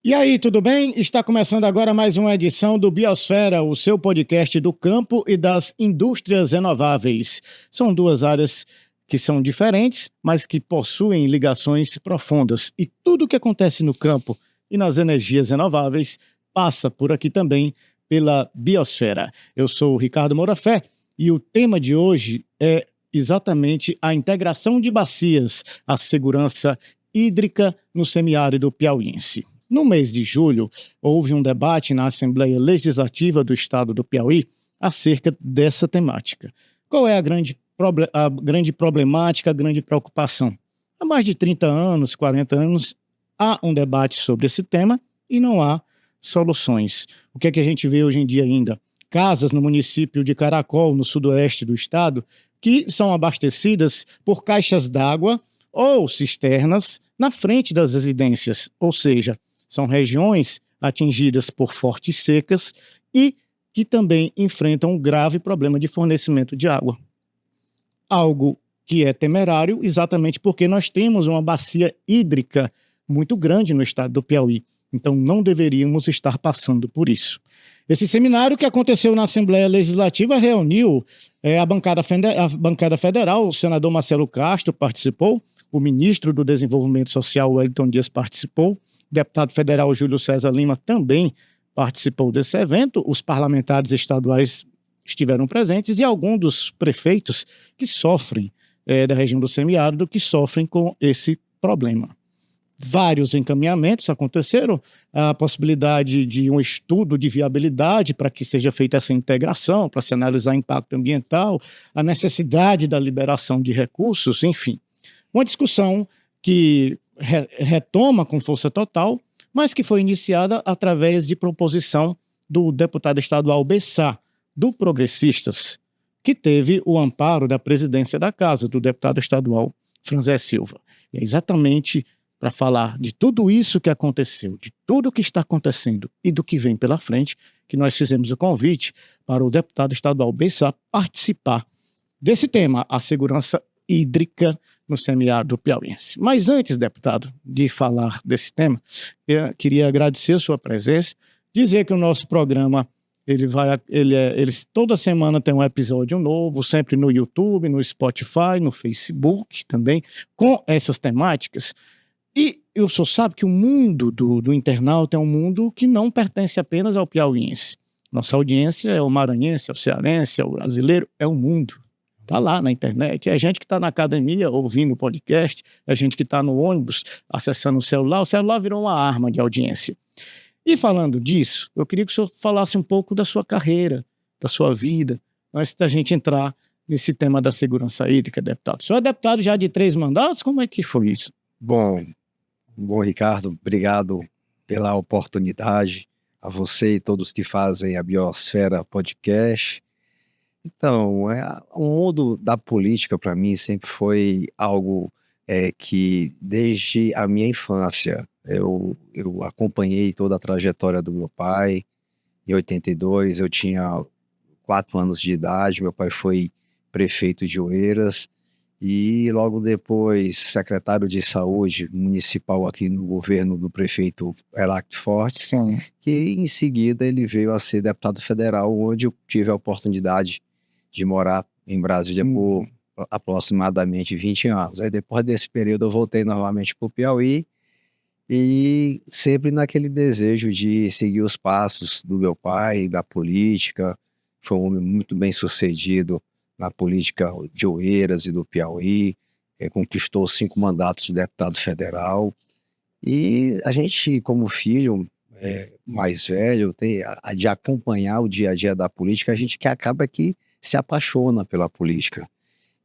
E aí, tudo bem? Está começando agora mais uma edição do Biosfera, o seu podcast do campo e das indústrias renováveis. São duas áreas que são diferentes, mas que possuem ligações profundas. E tudo o que acontece no campo e nas energias renováveis passa por aqui também, pela Biosfera. Eu sou o Ricardo Mourafé e o tema de hoje é exatamente a integração de bacias, a segurança hídrica no semiárido piauiense. No mês de julho, houve um debate na Assembleia Legislativa do Estado do Piauí acerca dessa temática. Qual é a grande problemática, a grande preocupação? Há mais de 30 anos, 40 anos, há um debate sobre esse tema e não há soluções. O que é que a gente vê hoje em dia ainda? Casas no município de Caracol, no sudoeste do estado, que são abastecidas por caixas d'água ou cisternas na frente das residências, ou seja, são regiões atingidas por fortes secas e que também enfrentam um grave problema de fornecimento de água. Algo que é temerário exatamente porque nós temos uma bacia hídrica muito grande no estado do Piauí. Então não deveríamos estar passando por isso. Esse seminário que aconteceu na Assembleia Legislativa reuniu a bancada federal, o senador Marcelo Castro participou, o ministro do Desenvolvimento Social, Wellington Dias, participou, o deputado federal Júlio César Lima também participou desse evento, os parlamentares estaduais estiveram presentes e alguns dos prefeitos que sofrem da região do semiárido, que sofrem com esse problema. Vários encaminhamentos aconteceram, a possibilidade de um estudo de viabilidade para que seja feita essa integração, para se analisar impacto ambiental, a necessidade da liberação de recursos, enfim. Uma discussão que retoma com força total, mas que foi iniciada através de proposição do deputado estadual Bessá, do Progressistas, que teve o amparo da presidência da Casa, do deputado estadual Franzé Silva. E é exatamente para falar de tudo isso que aconteceu, de tudo que está acontecendo e do que vem pela frente, que nós fizemos o convite para o deputado estadual Bessá participar desse tema, a segurança hídrica no semiárido piauiense. Mas antes, deputado, de falar desse tema, eu queria agradecer a sua presença, dizer que o nosso programa ele toda semana tem um episódio novo, sempre no YouTube, no Spotify, no Facebook também, com essas temáticas. E o senhor sabe que o mundo do internauta é um mundo que não pertence apenas ao piauiense. Nossa audiência é o maranhense, é o cearense, é o brasileiro, é o mundo. Está lá na internet, é gente que está na academia ouvindo o podcast, é gente que está no ônibus acessando o celular virou uma arma de audiência. E falando disso, eu queria que o senhor falasse um pouco da sua carreira, da sua vida, antes da gente entrar nesse tema da segurança hídrica, deputado. O senhor é deputado já de 3 mandatos? Como é que foi isso? Bom, Ricardo, obrigado pela oportunidade, a você e todos que fazem a Biosfera Podcast. Então, o mundo da política para mim sempre foi algo que desde a minha infância eu acompanhei toda a trajetória do meu pai. Em 82 eu tinha 4 anos de idade, meu pai foi prefeito de Oeiras e logo depois secretário de saúde municipal aqui no governo do prefeito Heracto Fortes, Sim. que em seguida ele veio a ser deputado federal, onde eu tive a oportunidade de morar em Brasília por aproximadamente 20 anos. Aí depois desse período eu voltei novamente para o Piauí e sempre naquele desejo de seguir os passos do meu pai, da política. Foi um homem muito bem sucedido na política de Oeiras e do Piauí, conquistou 5 mandatos de deputado federal. E a gente, como filho mais velho, de acompanhar o dia a dia da política, a gente que acaba que se apaixona pela política.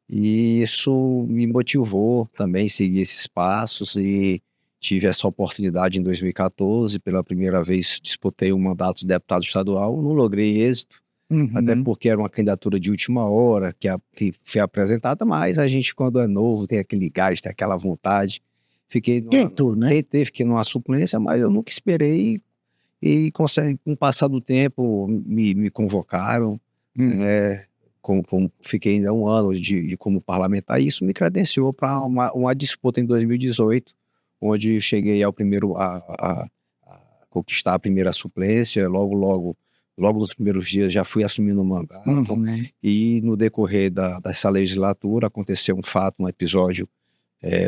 E isso me motivou também a seguir esses passos e tive essa oportunidade em 2014, pela primeira vez disputei um mandato de deputado estadual, não logrei êxito, até porque era uma candidatura de última hora que foi apresentada, mas a gente quando é novo tem aquele gás, tem aquela vontade. Fiquei numa suplência, mas eu nunca esperei e com o passar do tempo me convocaram, fiquei ainda 1 ano como parlamentar e isso me credenciou para uma disputa em 2018, onde cheguei ao primeiro a conquistar a primeira suplência, logo nos primeiros dias já fui assumindo o mandato. E no decorrer dessa legislatura aconteceu um episódio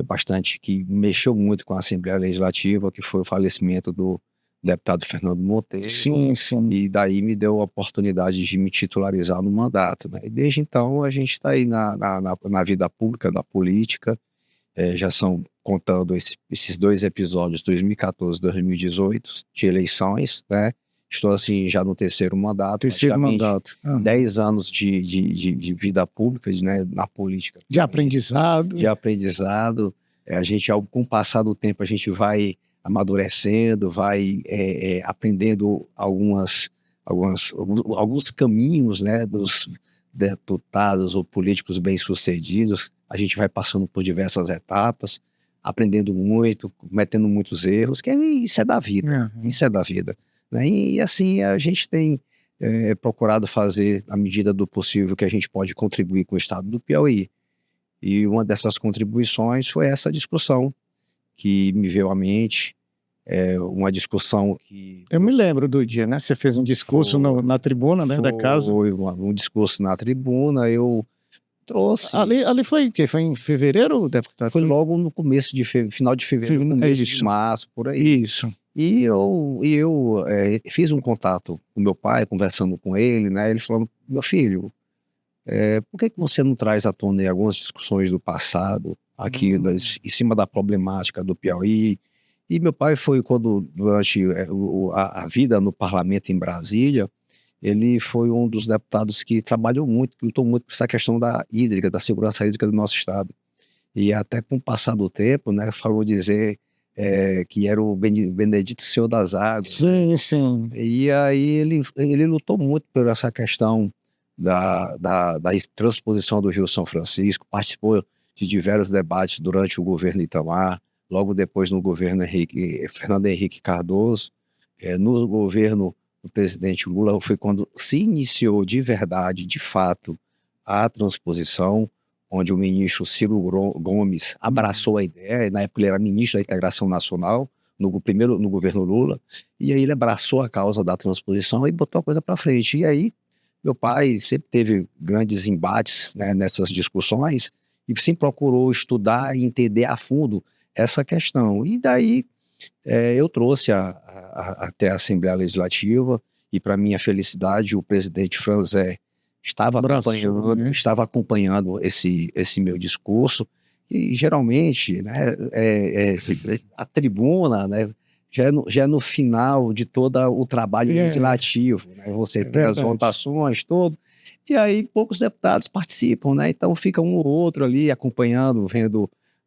bastante que mexeu muito com a Assembleia Legislativa, que foi o falecimento do deputado Fernando Monteiro. Sim. E daí me deu a oportunidade de me titularizar no mandato, né? E desde então a gente está aí na vida pública, da política, já são, contando esses 2 episódios, 2014 e 2018, de eleições, né? Estou assim já no terceiro mandato. 10 anos de vida pública, né, na política. De aprendizado. Com o passar do tempo, a gente vai amadurecendo, vai aprendendo alguns caminhos, né, dos deputados ou políticos bem-sucedidos. A gente vai passando por diversas etapas, aprendendo muito, cometendo muitos erros, isso é da vida, isso é da vida. Né? E assim a gente tem procurado fazer, à medida do possível, que a gente pode contribuir com o estado do Piauí. E uma dessas contribuições foi essa discussão que me veio à mente, uma discussão que... Eu me lembro do dia, né? Você fez um discurso na tribuna, né, da casa. Foi um discurso na tribuna, eu trouxe... Ali foi o quê? Foi em fevereiro, deputado? Foi logo no começo final de fevereiro, começo de março, por aí. Isso. E eu fiz um contato com meu pai, conversando com ele, né? Ele falou: meu filho, por que você não traz à tona aí algumas discussões do passado, aqui em cima da problemática do Piauí? E meu pai foi, durante a vida no parlamento em Brasília, ele foi um dos deputados que trabalhou muito, que lutou muito por essa questão da hídrica, da segurança hídrica do nosso estado. E até com o passar do tempo, né, falou dizer que era o Benedito Senhor das Águas. Sim. E aí ele lutou muito por essa questão da transposição do Rio São Francisco, participou de diversos debates durante o governo Itamar, logo depois no governo Fernando Henrique Cardoso, no governo do presidente Lula, foi quando se iniciou de verdade, de fato, a transposição, onde o ministro Ciro Gomes abraçou a ideia. Na época ele era ministro da Integração Nacional, no governo Lula, e aí ele abraçou a causa da transposição e botou a coisa para frente. E aí meu pai sempre teve grandes embates, né, nessas discussões, e sempre procurou estudar e entender a fundo essa questão. E daí eu trouxe até a Assembleia Legislativa, e para minha felicidade o presidente Franzé estava acompanhando esse meu discurso. E geralmente, né, a tribuna, né, já é no final de todo o trabalho legislativo, né? Você tem as votações, tudo, e aí poucos deputados participam, né? Então fica um ou outro ali acompanhando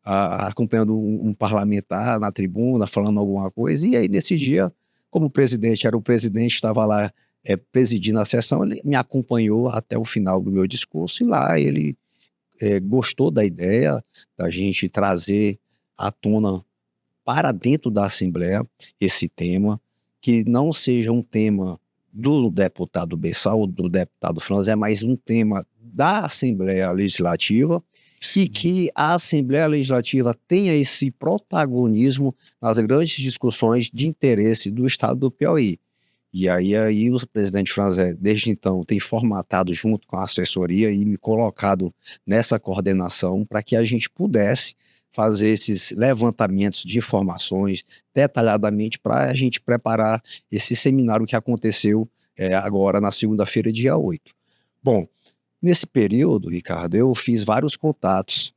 um parlamentar na tribuna, falando alguma coisa. E aí nesse dia, como o presidente estava lá presidindo a sessão, ele me acompanhou até o final do meu discurso, e lá ele gostou da ideia da gente trazer à tona, para dentro da Assembleia, esse tema, que não seja um tema do deputado Bessal ou do deputado Franzé, mas um tema da Assembleia Legislativa, e que a Assembleia Legislativa tenha esse protagonismo nas grandes discussões de interesse do estado do Piauí. E aí o presidente Franzé, desde então, tem formatado junto com a assessoria e me colocado nessa coordenação para que a gente pudesse fazer esses levantamentos de informações detalhadamente, para a gente preparar esse seminário que aconteceu agora na segunda-feira, dia 8. Bom, nesse período, Ricardo, eu fiz vários contatos,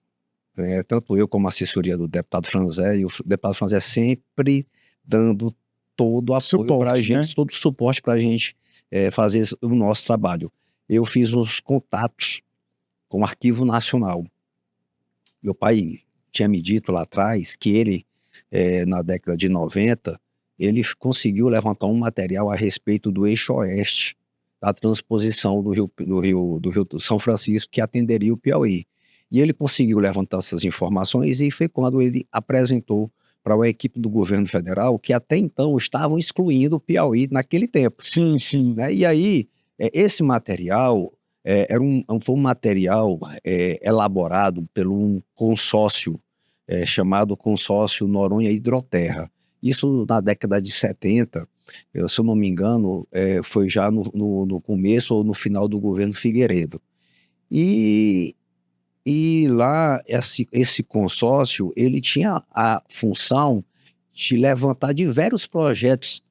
tanto eu como a assessoria do deputado Franzé, e o deputado Franzé sempre dando todo o apoio para a gente, né? Todo o suporte para a gente fazer o nosso trabalho. Eu fiz os contatos com o Arquivo Nacional. Meu pai tinha me dito lá atrás que ele, na década de 90, ele conseguiu levantar um material a respeito do eixo oeste, da transposição do Rio São Francisco, que atenderia o Piauí. E ele conseguiu levantar essas informações, e foi quando ele apresentou para uma equipe do governo federal, que até então estavam excluindo o Piauí naquele tempo. Sim. Né? E aí, esse material foi um material elaborado por um consórcio chamado Consórcio Noronha Hidroterra. Isso na década de 70, se eu não me engano, foi já no começo ou no final do governo Figueiredo. E lá, esse consórcio, ele tinha a função de levantar diversos projetos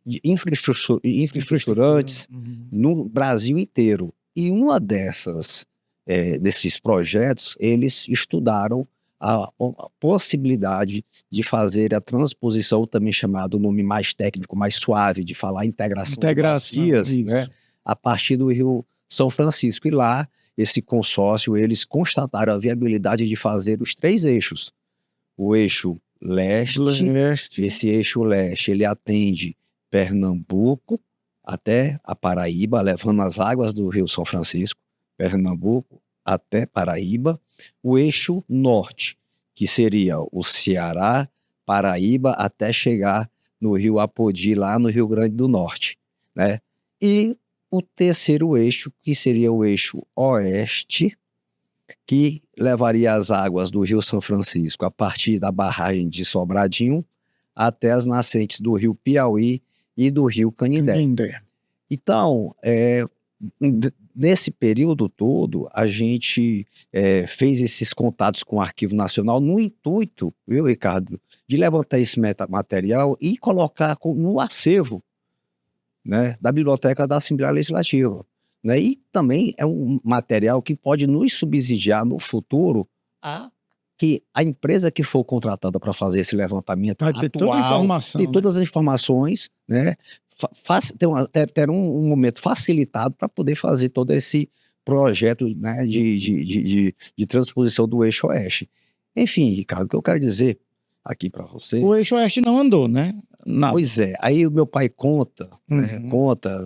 de infraestruturantes no Brasil inteiro. E uma desses projetos, eles estudaram a possibilidade de fazer a transposição, também chamado, o nome mais técnico, mais suave de falar, integração de bacias, né, a partir do Rio São Francisco. E lá, esse consórcio, eles constataram a viabilidade de fazer os 3 eixos. O eixo leste, esse eixo leste, ele atende Pernambuco até a Paraíba, levando as águas do Rio São Francisco, Pernambuco até Paraíba. O eixo norte, que seria o Ceará, Paraíba, até chegar no Rio Apodi, lá no Rio Grande do Norte, né? E o terceiro eixo, que seria o eixo oeste, que levaria as águas do Rio São Francisco a partir da barragem de Sobradinho até as nascentes do Rio Piauí e do Rio Canindé. Então, nesse período todo, a gente fez esses contatos com o Arquivo Nacional no intuito, viu, Ricardo, de levantar esse material e colocar no acervo, né, da Biblioteca da Assembleia Legislativa. Né? E também é um material que pode nos subsidiar no futuro que a empresa que for contratada para fazer esse levantamento vai ter toda a informação, tem todas as informações, né? Ter um momento facilitado para poder fazer todo esse projeto, né, de transposição do eixo oeste. Enfim, Ricardo, o que eu quero dizer aqui para você... O eixo oeste não andou, né? Nada. Pois é, aí o meu pai conta,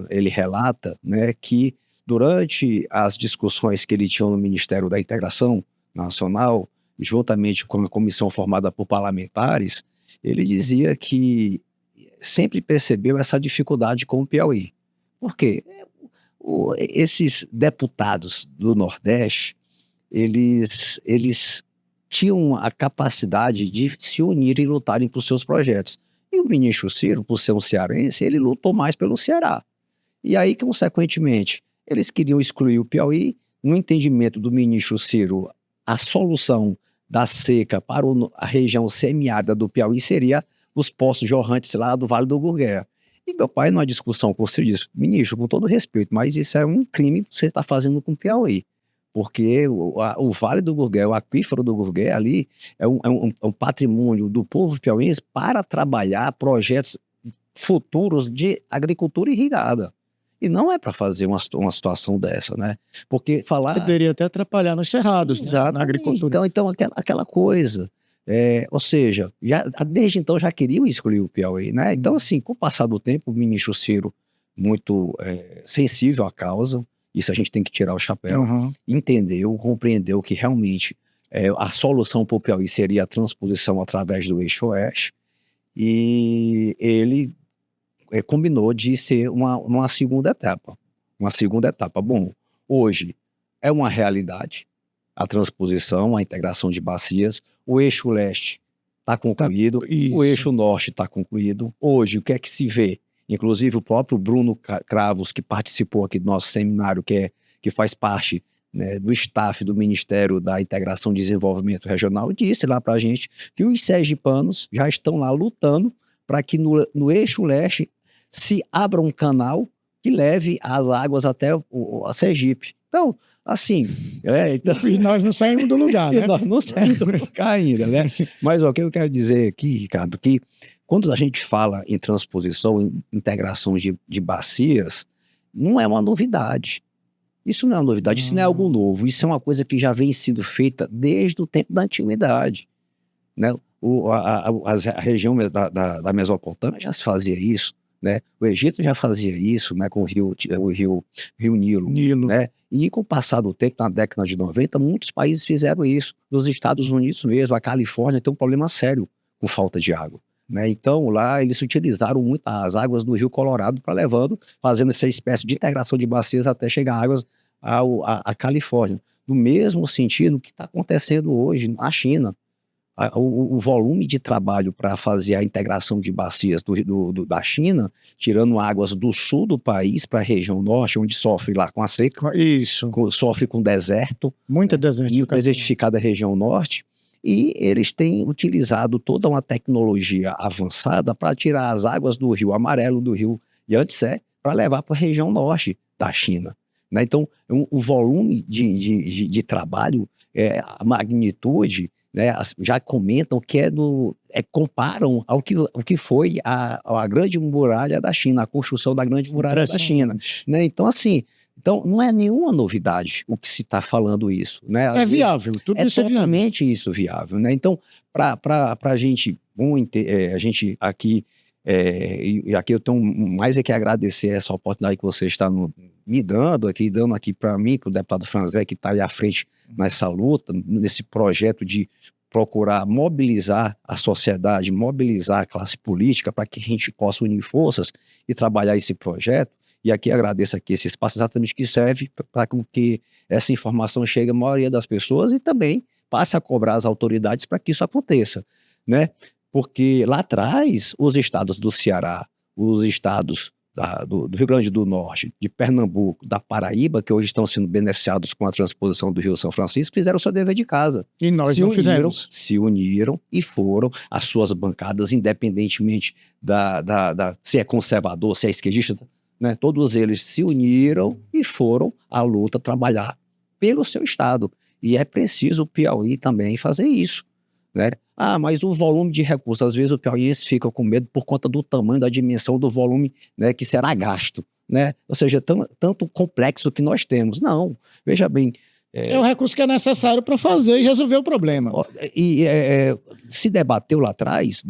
ele relata, né, que durante as discussões que ele tinha no Ministério da Integração Nacional, juntamente com a comissão formada por parlamentares, ele dizia que sempre percebeu essa dificuldade com o Piauí. Por quê? Esses deputados do Nordeste, eles tinham a capacidade de se unir e lutarem por seus projetos. E o ministro Ciro, por ser um cearense, ele lutou mais pelo Ceará. E aí, consequentemente, eles queriam excluir o Piauí. No entendimento do ministro Ciro, a solução da seca para a região semiárida do Piauí seria os poços jorrantes lá do Vale do Gurgueia. E meu pai, numa discussão com o Ciro, disse: ministro, com todo respeito, mas isso é um crime que você está fazendo com o Piauí. Porque o Vale do Gurgueia, o aquífero do Gurgueia ali, é um patrimônio do povo piauiense para trabalhar projetos futuros de agricultura irrigada. E não é para fazer uma situação dessa, né? Porque falar... Poderia até atrapalhar nos cerrados, né? Na agricultura. Então aquela coisa... ou seja, desde então já queriam excluir o Piauí, né? Então, assim, com o passar do tempo, o ministro Ciro, muito sensível à causa, isso a gente tem que tirar o chapéu, entendeu, compreendeu que realmente a solução para o Piauí seria a transposição através do eixo oeste, e ele combinou de ser uma segunda etapa. Uma segunda etapa. Bom, hoje é uma realidade a transposição, a integração de bacias. O eixo leste está concluído, o eixo norte está concluído. Hoje, o que é que se vê? Inclusive, o próprio Bruno Cravos, que participou aqui do nosso seminário, que faz parte, né, do staff do Ministério da Integração e Desenvolvimento Regional, disse lá para a gente que os sergipanos já estão lá lutando para que no eixo leste se abra um canal que leve as águas até a Sergipe. Então, assim... E nós não saímos do lugar, né? Nós não saímos do lugar ainda, né? Mas o que eu quero dizer aqui, Ricardo, que quando a gente fala em transposição, em integração de bacias, não é uma novidade. Isso não é uma novidade, isso não é algo novo. Isso é uma coisa que já vem sendo feita desde o tempo da antiguidade, né? A região da Mesopotâmia já se fazia isso, né? O Egito já fazia isso, né, com o rio Nilo. Né? E com o passar do tempo, na década de 90, muitos países fizeram isso. Nos Estados Unidos mesmo, a Califórnia tem um problema sério com falta de água. Né? Então lá eles utilizaram muito as águas do Rio Colorado para fazendo essa espécie de integração de bacias até chegar águas à Califórnia. No mesmo sentido que está acontecendo hoje na China. o volume de trabalho para fazer a integração de bacias da China, tirando águas do sul do país para a região norte, onde sofre lá com a seca, Isso. sofre com deserto, Muita e desertificação. desertificada a região norte, e eles têm utilizado toda uma tecnologia avançada para tirar as águas do Rio Amarelo, do Rio Yangtze, para levar para a região norte da China. Né? Então, o volume de trabalho, a magnitude, né, já comentam que comparam ao que foi a Grande Muralha da China, a construção da Grande Muralha da China. Né? Então, assim, não é nenhuma novidade o que se está falando isso. Né? É viável, tudo isso é viável. Totalmente isso viável. Né? Então, para a gente, a gente aqui, e aqui eu tenho mais é que agradecer essa oportunidade que você está me dando aqui para mim, para o deputado Franzé, que está aí à frente nessa luta, nesse projeto de procurar mobilizar a sociedade, mobilizar a classe política para que a gente possa unir forças e trabalhar esse projeto. E aqui agradeço aqui esse espaço exatamente que serve para que essa informação chegue à maioria das pessoas e também passe a cobrar as autoridades para que isso aconteça, né? Porque lá atrás, os estados do Ceará, os estados do Rio Grande do Norte, de Pernambuco, da Paraíba, que hoje estão sendo beneficiados com a transposição do Rio São Francisco, fizeram o seu dever de casa. E nós não fizemos. Se uniram e foram as suas bancadas, independentemente se é conservador, se é esquerdista, né? Todos eles se uniram e foram à luta trabalhar pelo seu estado. E é preciso o Piauí também fazer isso. Né? Mas o volume de recursos, às vezes o piauiense fica com medo por conta do tamanho, da dimensão do volume, né, que será gasto, né? Ou seja, tanto complexo que nós temos. Não, veja bem... É o recurso que é necessário para fazer e resolver o problema. Se debateu lá atrás,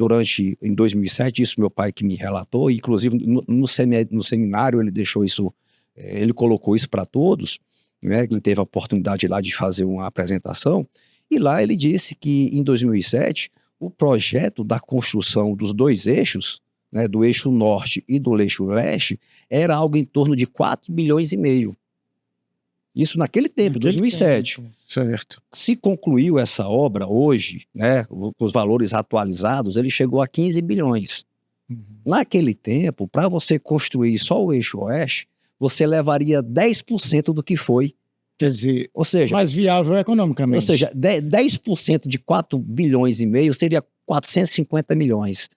em 2007, isso meu pai que me relatou, inclusive no seminário ele deixou isso, ele colocou isso para todos, né? Ele teve a oportunidade lá de fazer uma apresentação. E lá ele disse que, em 2007, o projeto da construção dos dois eixos, né, do eixo norte e do eixo leste, era algo em torno de 4,5 bilhões. Isso naquele tempo, 2007. Certo. Se concluiu essa obra hoje, né, com os valores atualizados, ele chegou a 15 bilhões. Naquele tempo, para você construir só o eixo oeste, você levaria 10% do que foi. Quer dizer, mais viável economicamente. Ou seja, 10% de 4,5 bilhões seria 450 milhões.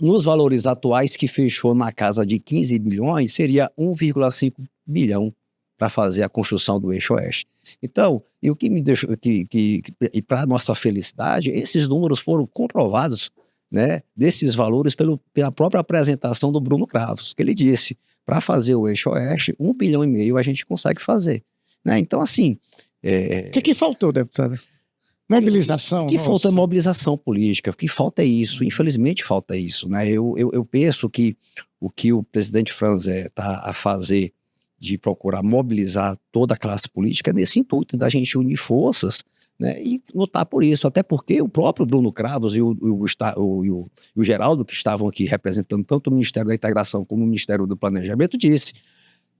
Nos valores atuais, que fechou na casa de 15 bilhões, seria 1,5 bilhão para fazer a construção do eixo oeste. Então, e o que me deixou, e para nossa felicidade, esses números foram comprovados, né, desses valores pela própria apresentação do Bruno Cravos, que ele disse, para fazer o eixo oeste, 1,5 bilhão a gente consegue fazer. Né? Então, assim... O que faltou, deputada? Mobilização? O que falta é mobilização política, o que falta é isso, infelizmente falta isso. Né? Eu penso que o que o presidente Franzé está a fazer de procurar mobilizar toda a classe política é nesse intuito, da gente unir forças, né, e lutar por isso, até porque o próprio Bruno Cravos e o Geraldo, que estavam aqui representando tanto o Ministério da Integração como o Ministério do Planejamento, disse: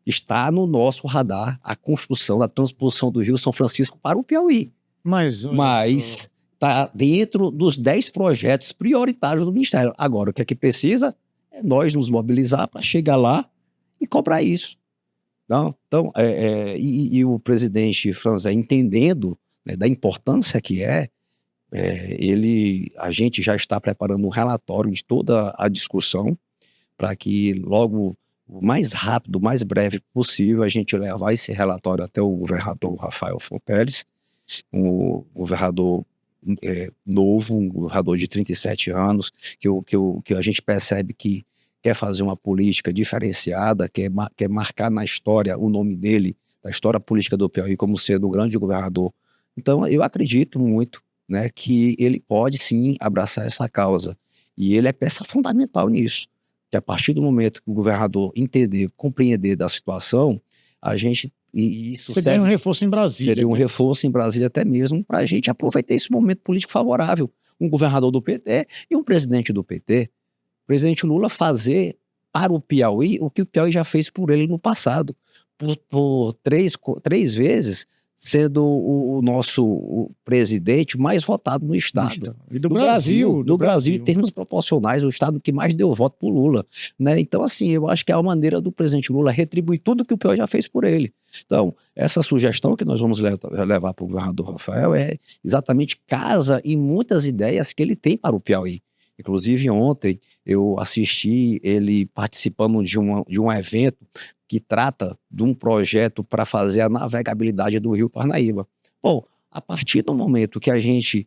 está no nosso radar a construção da transposição do Rio São Francisco para o Piauí. Mas está dentro dos 10 projetos prioritários do Ministério. Agora, o que é que precisa é nós nos mobilizar para chegar lá e cobrar isso. Não? Então, o presidente Franzé, entendendo, né, da importância que a gente já está preparando um relatório de toda a discussão para que logo, o mais rápido, o mais breve possível, a gente levar esse relatório até o governador Rafael Fonteles, um governador novo, um governador de 37 anos, que a gente percebe que quer fazer uma política diferenciada, quer marcar na história o nome dele, da história política do Piauí, como sendo um grande governador. Então, eu acredito muito, né, que ele pode sim abraçar essa causa. E ele é peça fundamental nisso. Que a partir do momento que o governador entender, compreender da situação, a gente... Isso seria um reforço em Brasília. Seria um reforço em Brasília até mesmo para a gente aproveitar esse momento político favorável. Um governador do PT e um presidente do PT. O presidente Lula fazer para o Piauí o que o Piauí já fez por ele no passado. Por três vezes sendo o nosso presidente mais votado no Estado. E do Brasil. No Brasil, em termos proporcionais, o Estado que mais deu voto para o Lula. Né? Então, assim, eu acho que é a maneira do presidente Lula retribuir tudo que o Piauí já fez por ele. Então, essa sugestão que nós vamos levar para o governador Rafael é exatamente casa em muitas ideias que ele tem para o Piauí. Inclusive, ontem eu assisti ele participando de um evento que trata de um projeto para fazer a navegabilidade do Rio Parnaíba. Bom, a partir do momento que a gente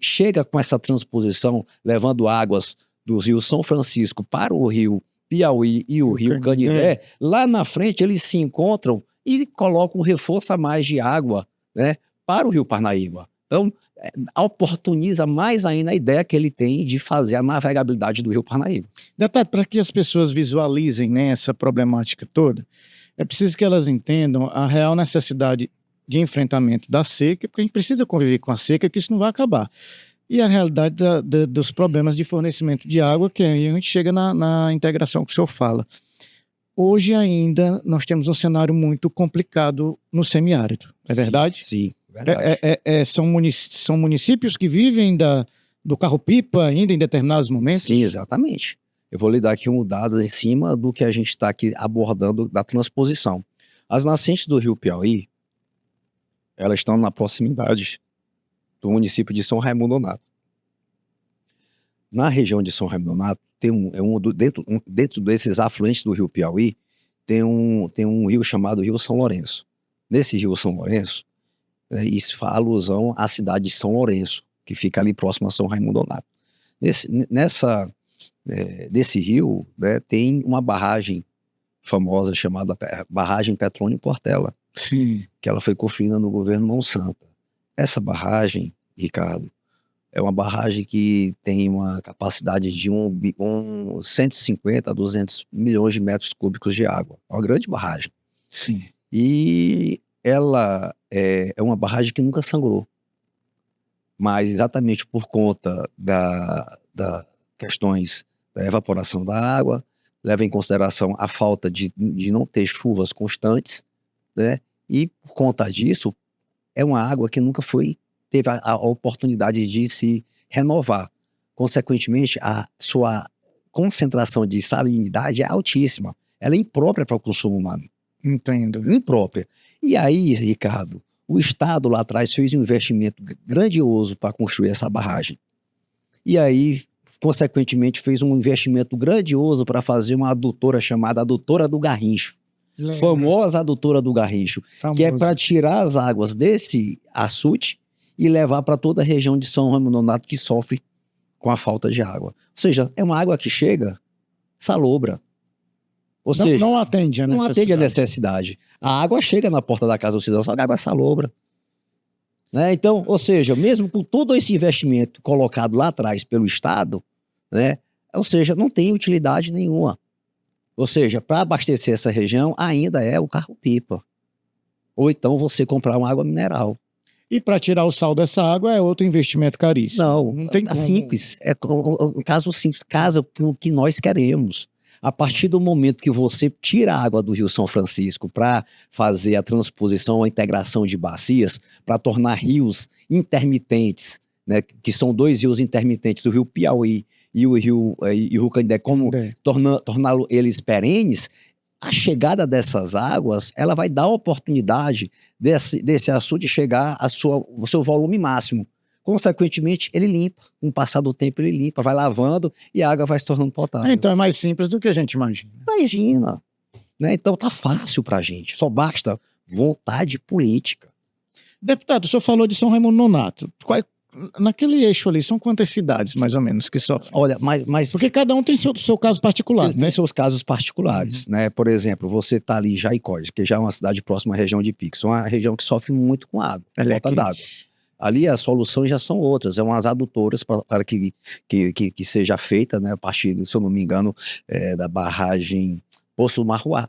chega com essa transposição, levando águas do Rio São Francisco para o Rio Piauí e o Rio Canindé, lá na frente eles se encontram e colocam um reforço a mais de água, né, para o Rio Parnaíba. Então, oportuniza mais ainda a ideia que ele tem de fazer a navegabilidade do Rio Parnaíba. Deputado, para que as pessoas visualizem, né, essa problemática toda, é preciso que elas entendam a real necessidade de enfrentamento da seca, porque a gente precisa conviver com a seca, que isso não vai acabar. E a realidade dos problemas de fornecimento de água, que aí a gente chega na integração que o senhor fala. Hoje ainda nós temos um cenário muito complicado no semiárido, é verdade? Sim. Verdade. São municípios que vivem do carro-pipa ainda em determinados momentos? Sim, exatamente. Eu vou lhe dar aqui um dado em cima do que a gente está aqui abordando da transposição. As nascentes do Rio Piauí, elas estão na proximidade do município de São Raimundo Nonato. Na região de São Raimundo Nonato, dentro desses afluentes do Rio Piauí, tem um rio chamado Rio São Lourenço. Nesse Rio São Lourenço, isso faz alusão à cidade de São Lourenço, que fica ali próximo a São Raimundo Nonato. Nesse rio, né, tem uma barragem famosa chamada Barragem Petrônio Portela. Sim. Que ela foi construída no governo Monsanto. Essa barragem, Ricardo, é uma barragem que tem uma capacidade de 150 a 200 milhões de metros cúbicos de água. É uma grande barragem. Sim. E ela é uma barragem que nunca sangrou. Mas exatamente por conta da questões da evaporação da água, leva em consideração a falta de não ter chuvas constantes, né? E por conta disso, é uma água que nunca teve a oportunidade de se renovar. Consequentemente, a sua concentração de salinidade é altíssima. Ela é imprópria para o consumo humano. Entendo. Imprópria. E aí, Ricardo, o Estado lá atrás fez um investimento grandioso para construir essa barragem. E aí, consequentemente, fez um investimento grandioso para fazer uma adutora chamada Adutora do Garrincho. Famosa Adutora do Garrincho, que é para tirar as águas desse açude e levar para toda a região de São Raimundo Nonato que sofre com a falta de água. Ou seja, é uma água que chega salobra. Ou seja, não atende a necessidade. Não atende a necessidade. A água chega na porta da casa do cidadão, só que a água é salobra. Né? Então, ou seja, mesmo com todo esse investimento colocado lá atrás pelo Estado, né? Ou seja, não tem utilidade nenhuma. Ou seja, para abastecer essa região ainda é o carro-pipa. Ou então você comprar uma água mineral. E para tirar o sal dessa água é outro investimento caríssimo. Não tem como. Simples. É um caso simples, caso que nós queremos. A partir do momento que você tira a água do Rio São Francisco para fazer a transposição, a integração de bacias, para tornar rios intermitentes, né, que são dois rios intermitentes, o Rio Piauí e o Rio Canindé, como torná-los eles perenes, a chegada dessas águas, ela vai dar a oportunidade desse açude chegar ao seu volume máximo. Consequentemente, ele limpa. Com o passar do tempo, ele limpa, vai lavando e a água vai se tornando potável. Então é mais simples do que a gente imagina. Imagina. Né? Então tá fácil pra gente. Só basta vontade política. Deputado, o senhor falou de São Raimundo Nonato. Naquele eixo ali, são quantas cidades, mais ou menos, que sofrem? Olha, mas porque cada um tem seu caso particular, tem seus casos particulares, né? Por exemplo, você tá ali em Jaicós, que já é uma cidade próxima à região de Pix, uma região que sofre muito com água, falta d'água. Ali as soluções já são outras, são as adutoras para que seja feita, né, a partir, se eu não me engano, da barragem Poço do Marruá.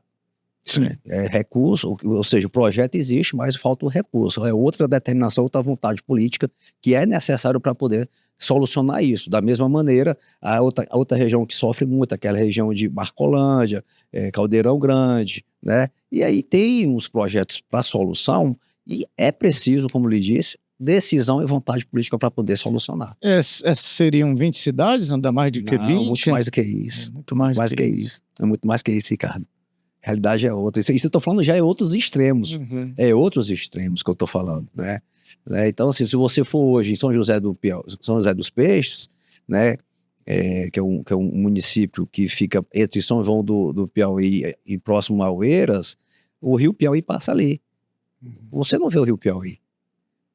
Sim. Recurso, ou seja, o projeto existe, mas falta o recurso. É outra determinação, outra vontade política que é necessário para poder solucionar isso. Da mesma maneira, a outra região que sofre muito, aquela região de Marcolândia, Caldeirão Grande, né? E aí tem uns projetos para solução E é preciso, como lhe disse, decisão e vontade política para poder solucionar. Seriam 20 cidades, não dá mais do que 20? Muito mais do que isso. Muito mais do que isso. É muito mais que isso, Ricardo. A realidade é outra. Isso eu estou falando já é outros extremos. Uhum. É outros extremos que eu estou falando, né? Então, assim, se você for hoje em São José dos Peixes, né? Que é um município que fica entre São João do Piauí e próximo a Oeiras, o rio Piauí passa ali. Você não vê o rio Piauí.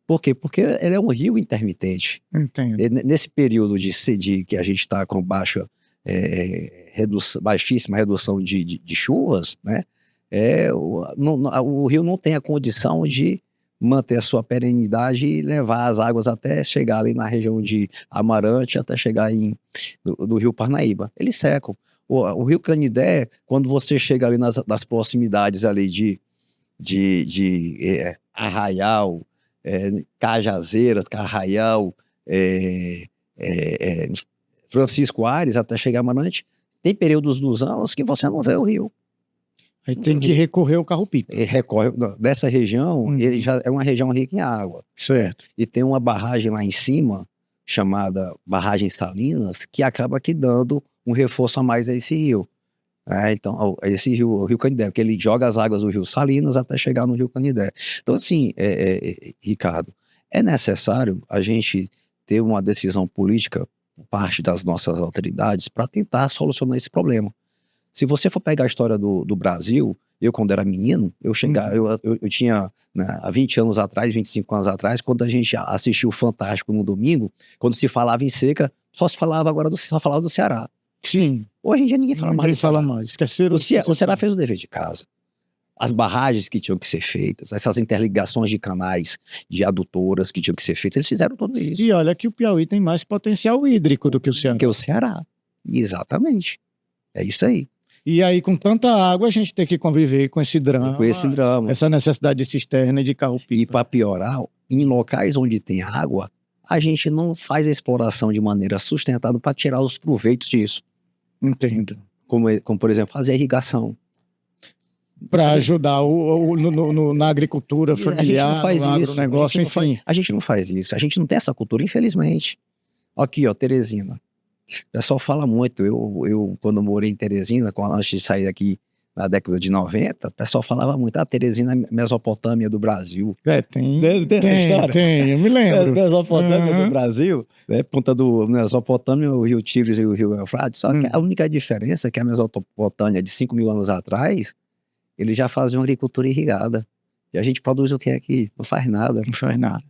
Por quê? Porque ele é um rio intermitente. Entendo. Nesse período de que a gente está com baixíssima redução de chuvas, né? O rio não tem a condição de manter a sua perenidade e levar as águas até chegar ali na região de Amarante, até chegar do rio Parnaíba. Eles secam. O rio Canidé, quando você chega ali nas proximidades ali de Arraial, Cajazeiras, Arraial, Francisco Aires, até chegar a Amarante, tem períodos dos anos que você não vê o rio. Aí tem que recorrer ao carro-pipa. Dessa região, ele já é uma região rica em água. Certo. E tem uma barragem lá em cima, chamada Barragem Salinas, que acaba aqui dando um reforço a mais a esse rio. Então, esse rio, o Rio Canidé, porque ele joga as águas do Rio Salinas até chegar no Rio Canidé. Então, assim, Ricardo, é necessário a gente ter uma decisão política por parte das nossas autoridades para tentar solucionar esse problema. Se você for pegar a história do Brasil, eu quando era menino, eu tinha, né, há 20 anos atrás, 25 anos atrás, quando a gente assistiu o Fantástico no domingo, quando se falava em seca, só falava do Ceará. Sim. Hoje em dia ninguém fala mais do Ceará. Esqueceram. O Ceará fez o dever de casa. As barragens que tinham que ser feitas, essas interligações de canais, de adutoras que tinham que ser feitas, eles fizeram tudo isso. E olha que o Piauí tem mais potencial hídrico do que o Ceará. Que o Ceará. Exatamente. É isso aí. E aí, com tanta água, a gente tem que conviver com esse drama. Essa necessidade de cisterna e de carro-pipa. E para piorar, em locais onde tem água, a gente não faz a exploração de maneira sustentada para tirar os proveitos disso. Entendo. Como, por exemplo, fazer irrigação. Para ajudar na agricultura familiar, no agronegócio, enfim. A gente não faz isso. A gente não tem essa cultura, infelizmente. Aqui, ó, Teresina. O pessoal fala muito. Eu quando morei em Teresina, antes de sair aqui na década de 90, o pessoal falava muito, Teresina é Mesopotâmia do Brasil. Tem essa história? Tem, eu me lembro. Mesopotâmia do Brasil, né? Ponta do Mesopotâmia, o rio Tigres e o rio Eufrates. Só que a única diferença é que a Mesopotâmia de 5 mil anos atrás, eles já faziam agricultura irrigada. E a gente produz o que aqui? Não faz nada. Não faz nada.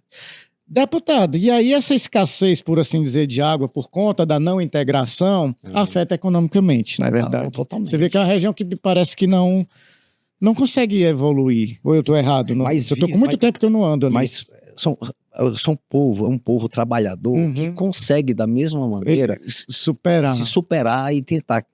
Deputado, e aí essa escassez, por assim dizer, de água por conta da não integração afeta economicamente, não é verdade? Totalmente. Você vê que é uma região que parece que não consegue evoluir. Ou eu estou errado? Eu estou com muito tempo que eu não ando ali. Mas é um povo trabalhador que consegue, da mesma maneira, se superar e tentar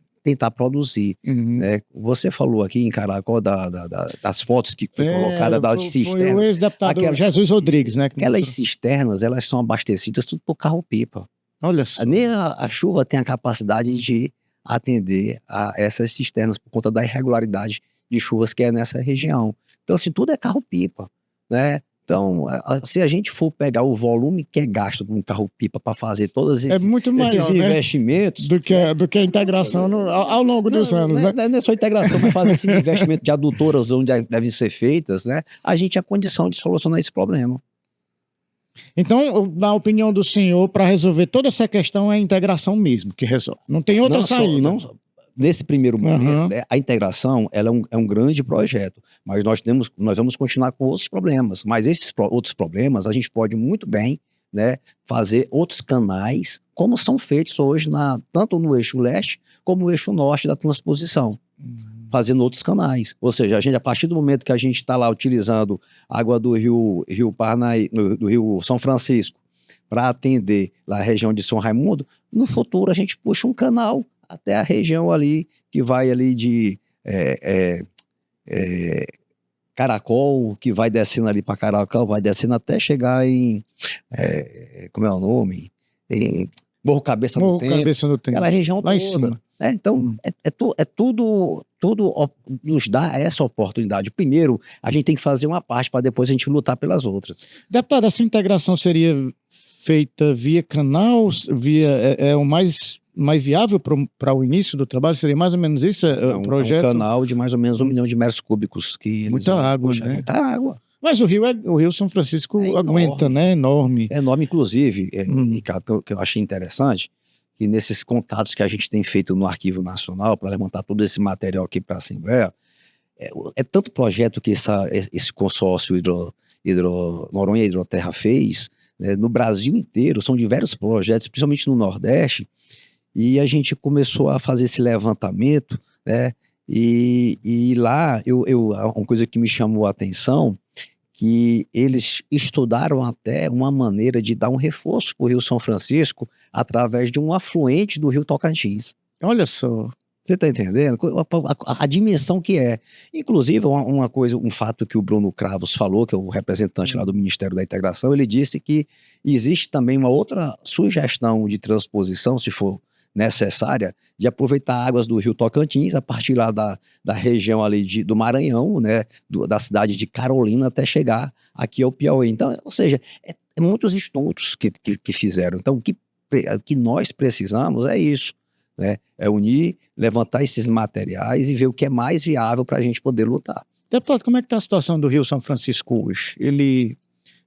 produzir. Né? Você falou aqui em Caracol das fotos que foi colocadas das cisternas. Foi o ex-deputado Jesus Rodrigues, né? Aquelas cisternas, elas são abastecidas tudo por carro-pipa. Olha só. Nem a chuva tem a capacidade de atender a essas cisternas por conta da irregularidade de chuvas que é nessa região. Então, assim, tudo é carro-pipa, né? Então, se a gente for pegar o volume que é gasto com um carro-pipa para fazer todos esses investimentos... Do que a integração ao longo dos anos, né? Não é só integração, mas fazer esse investimento de adutoras onde devem ser feitas, né? A gente tem a condição de solucionar esse problema. Então, na opinião do senhor, para resolver toda essa questão, é a integração mesmo que resolve. Não tem outra saída. Nesse primeiro momento, a integração ela é um grande projeto, mas nós vamos continuar com outros problemas. Mas esses outros problemas, a gente pode muito bem, né, fazer outros canais, como são feitos hoje, tanto no eixo leste, como no eixo norte da transposição. Fazendo outros canais. Ou seja, a partir do momento que a gente está lá utilizando água do rio Parnaíba, do rio São Francisco, para atender lá a região de São Raimundo, no futuro a gente puxa um canal até a região ali, que vai ali de Caracol, que vai descendo ali para Caracol, vai descendo até chegar em, como é o nome? Em Morro Cabeça do Tempo. Aquela região lá toda. né? Então, tudo nos dá essa oportunidade. Primeiro, a gente tem que fazer uma parte para depois a gente lutar pelas outras. Deputado, essa integração seria feita via canal, o mais viável para o início do trabalho? Seria mais ou menos isso o projeto? É um canal de mais ou menos 1 milhão de metros cúbicos. Muita água, né? Muita água. Mas o Rio São Francisco aguenta, né? Enorme. É enorme, inclusive, Ricardo, que eu achei interessante, que nesses contatos que a gente tem feito no Arquivo Nacional para levantar todo esse material aqui para a Assembleia, é tanto projeto que esse consórcio Noronha Hidroterra fez, né, no Brasil inteiro, são diversos projetos, principalmente no Nordeste, e a gente começou a fazer esse levantamento, né, e lá, uma coisa que me chamou a atenção, que eles estudaram até uma maneira de dar um reforço para o Rio São Francisco através de um afluente do Rio Tocantins. Olha só. Você está entendendo? A dimensão que é. Inclusive, um fato que o Bruno Cravos falou, que é o representante lá do Ministério da Integração, ele disse que existe também uma outra sugestão de transposição, se for necessária, de aproveitar águas do Rio Tocantins, a partir lá da região ali do Maranhão, né, da cidade de Carolina, até chegar aqui ao Piauí. Então, ou seja, muitos estudos que fizeram. Então, o que nós precisamos é isso, né? É unir, levantar esses materiais e ver o que é mais viável para a gente poder lutar. Deputado, como é que está a situação do Rio São Francisco hoje? Ele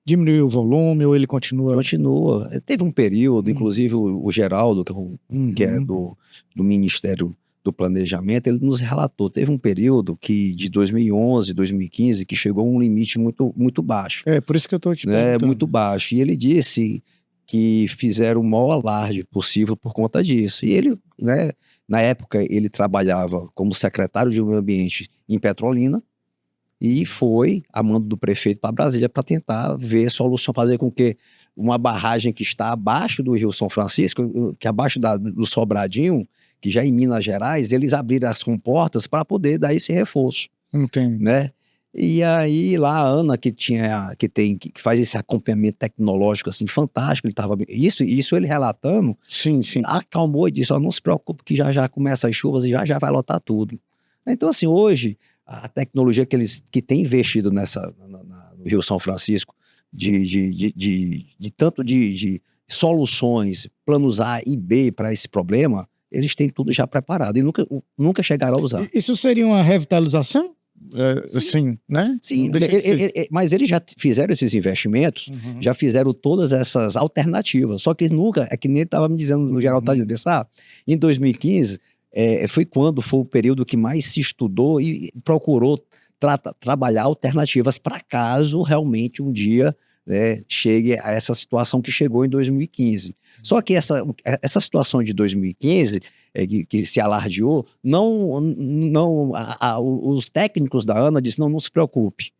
diminuiu o volume ou ele continua? Continua. Teve um período, inclusive o Geraldo, que é do Ministério do Planejamento, ele nos relatou, teve um período de 2011, 2015, que chegou a um limite muito, muito baixo. É, por isso que eu estou te perguntando. Muito baixo. E ele disse que fizeram o maior alarde possível por conta disso. E ele, né, na época, ele trabalhava como secretário de Meio Ambiente em Petrolina, e foi a mando do prefeito para Brasília para tentar ver solução, fazer com que uma barragem que está abaixo do Rio São Francisco, que é abaixo do Sobradinho, que já é em Minas Gerais, eles abriram as comportas para poder dar esse reforço. Entendo. Né? E aí lá a Ana, que faz esse acompanhamento tecnológico assim fantástico, ele tava isso ele relatando, sim, acalmou e disse: não se preocupe que já começa as chuvas e já vai lotar tudo. Então assim, hoje a tecnologia que tem investido no Rio São Francisco, tanto de soluções, planos A e B para esse problema, eles têm tudo já preparado e nunca chegaram a usar. Isso seria uma revitalização? Sim, né? Sim, mas eles já fizeram esses investimentos, já fizeram todas essas alternativas, só que nunca, é que nem ele estava me dizendo, no geral, em 2015, foi o período que mais se estudou e procurou trabalhar alternativas para caso realmente um dia, né, chegue a essa situação que chegou em 2015. Só que essa situação de 2015, que se alardeou, os técnicos da ANA disseram: não se preocupe.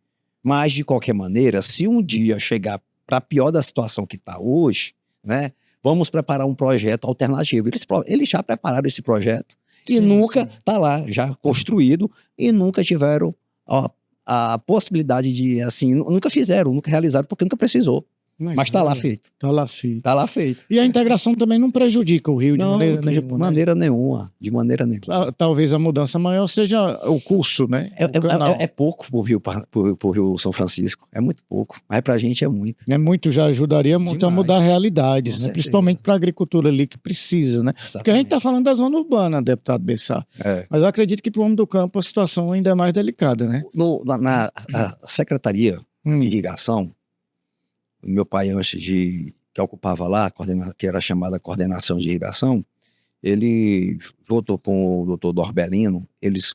Mas, de qualquer maneira, se um dia chegar para pior da situação que está hoje, né, vamos preparar um projeto alternativo. Eles já prepararam esse projeto e nunca está lá, já construído, e nunca tiveram a possibilidade de, assim, nunca realizaram, porque nunca precisou. Mas está lá feito. Está lá feito. Está lá feito. E a integração também não prejudica o Rio de maneira nenhuma. De maneira nenhuma. De maneira nenhuma. Talvez a mudança maior seja o curso, né? É pouco pro Rio São Francisco. É muito pouco. Mas pra gente é muito. Muito, já ajudaria muito a mudar realidades, né? Principalmente para a agricultura ali que precisa, né? Exatamente. Porque a gente está falando da zona urbana, deputado Bessá. Mas eu acredito que para o homem do campo a situação ainda é mais delicada, né? Na Secretaria de Irrigação, meu pai, antes que ocupava lá, que era chamada Coordenação de Irrigação, ele voltou com o doutor Dorbelino, eles